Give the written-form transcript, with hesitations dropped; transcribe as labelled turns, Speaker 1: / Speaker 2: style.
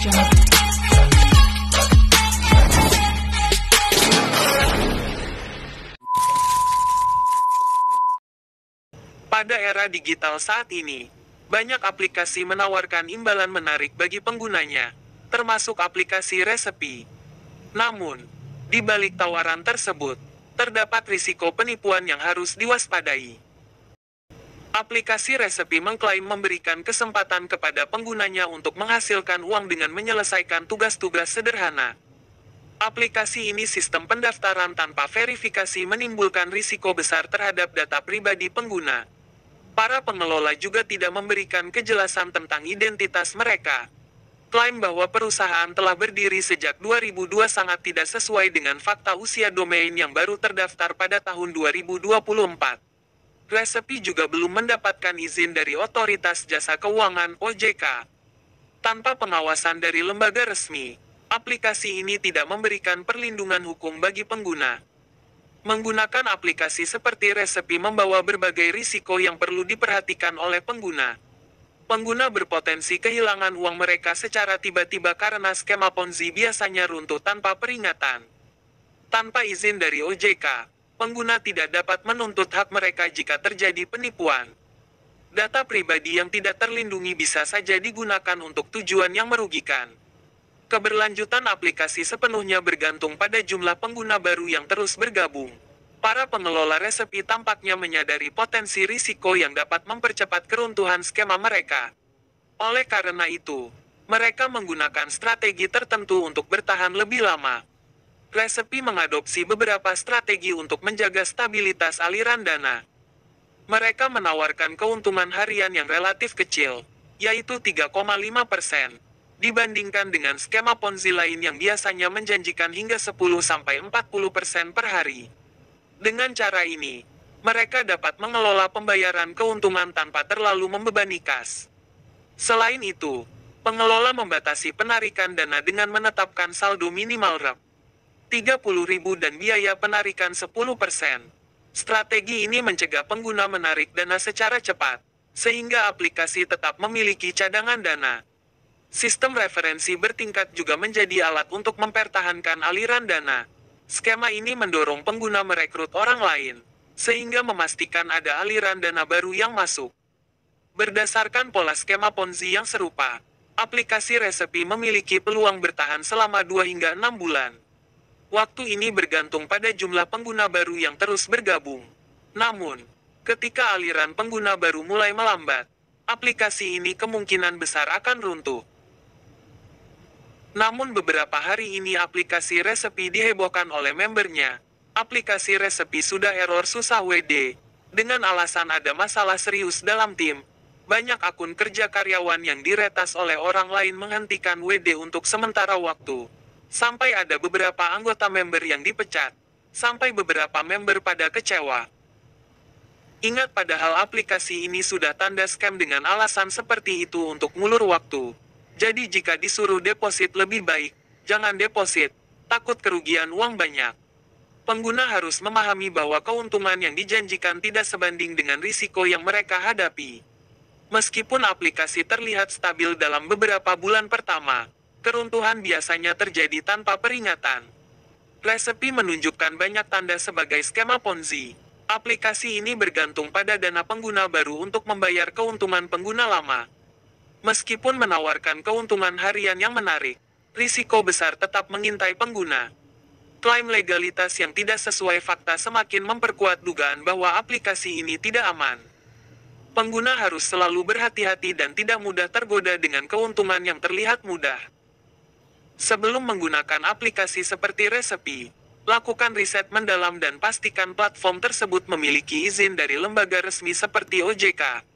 Speaker 1: Pada era digital saat ini, banyak aplikasi menawarkan imbalan menarik bagi penggunanya, termasuk aplikasi resepi. Namun, di balik tawaran tersebut, terdapat risiko penipuan yang harus diwaspadai. Aplikasi resepi mengklaim memberikan kesempatan kepada penggunanya untuk menghasilkan uang dengan menyelesaikan tugas-tugas sederhana. Aplikasi ini sistem pendaftaran tanpa verifikasi menimbulkan risiko besar terhadap data pribadi pengguna. Para pengelola juga tidak memberikan kejelasan tentang identitas mereka. Klaim bahwa perusahaan telah berdiri sejak 2002 sangat tidak sesuai dengan fakta usia domain yang baru terdaftar pada tahun 2024. Resepi juga belum mendapatkan izin dari Otoritas Jasa Keuangan (OJK). Tanpa pengawasan dari lembaga resmi, aplikasi ini tidak memberikan perlindungan hukum bagi pengguna. Menggunakan aplikasi seperti resepi membawa berbagai risiko yang perlu diperhatikan oleh pengguna. Pengguna berpotensi kehilangan uang mereka secara tiba-tiba karena skema Ponzi biasanya runtuh tanpa peringatan. Tanpa izin dari OJK, pengguna tidak dapat menuntut hak mereka jika terjadi penipuan. Data pribadi yang tidak terlindungi bisa saja digunakan untuk tujuan yang merugikan. Keberlanjutan aplikasi sepenuhnya bergantung pada jumlah pengguna baru yang terus bergabung. Para pengelola resepi tampaknya menyadari potensi risiko yang dapat mempercepat keruntuhan skema mereka. Oleh karena itu, mereka menggunakan strategi tertentu untuk bertahan lebih lama. Resepi mengadopsi beberapa strategi untuk menjaga stabilitas aliran dana. Mereka menawarkan keuntungan harian yang relatif kecil, yaitu 3,5%. Dibandingkan dengan skema Ponzi lain yang biasanya menjanjikan hingga 10-40% per hari. Dengan cara ini, mereka dapat mengelola pembayaran keuntungan tanpa terlalu membebani kas. Selain itu, pengelola membatasi penarikan dana dengan menetapkan saldo minimal Rp30.000 dan biaya penarikan 10%. Strategi ini mencegah pengguna menarik dana secara cepat, sehingga aplikasi tetap memiliki cadangan dana. Sistem referensi bertingkat juga menjadi alat untuk mempertahankan aliran dana. Skema ini mendorong pengguna merekrut orang lain, sehingga memastikan ada aliran dana baru yang masuk. Berdasarkan pola skema Ponzi yang serupa, aplikasi resepi memiliki peluang bertahan selama 2 hingga 6 bulan. Waktu ini bergantung pada jumlah pengguna baru yang terus bergabung. Namun, ketika aliran pengguna baru mulai melambat, aplikasi ini kemungkinan besar akan runtuh. Namun beberapa hari ini aplikasi resepi dihebohkan oleh membernya. Aplikasi resepi sudah error susah WD. Dengan alasan ada masalah serius dalam tim, banyak akun kerja karyawan yang diretas oleh orang lain menghentikan WD untuk sementara waktu. Sampai ada beberapa anggota member yang dipecat. Sampai beberapa member pada kecewa. Ingat padahal aplikasi ini sudah tanda scam dengan alasan seperti itu untuk ngulur waktu. Jadi jika disuruh deposit lebih baik, jangan deposit, takut kerugian uang banyak. Pengguna harus memahami bahwa keuntungan yang dijanjikan tidak sebanding dengan risiko yang mereka hadapi. Meskipun aplikasi terlihat stabil dalam beberapa bulan pertama, keruntuhan biasanya terjadi tanpa peringatan. Resepi menunjukkan banyak tanda sebagai skema Ponzi. Aplikasi ini bergantung pada dana pengguna baru untuk membayar keuntungan pengguna lama. Meskipun menawarkan keuntungan harian yang menarik, risiko besar tetap mengintai pengguna. Klaim legalitas yang tidak sesuai fakta semakin memperkuat dugaan bahwa aplikasi ini tidak aman. Pengguna harus selalu berhati-hati dan tidak mudah tergoda dengan keuntungan yang terlihat mudah. Sebelum menggunakan aplikasi seperti resepi, lakukan riset mendalam dan pastikan platform tersebut memiliki izin dari lembaga resmi seperti OJK.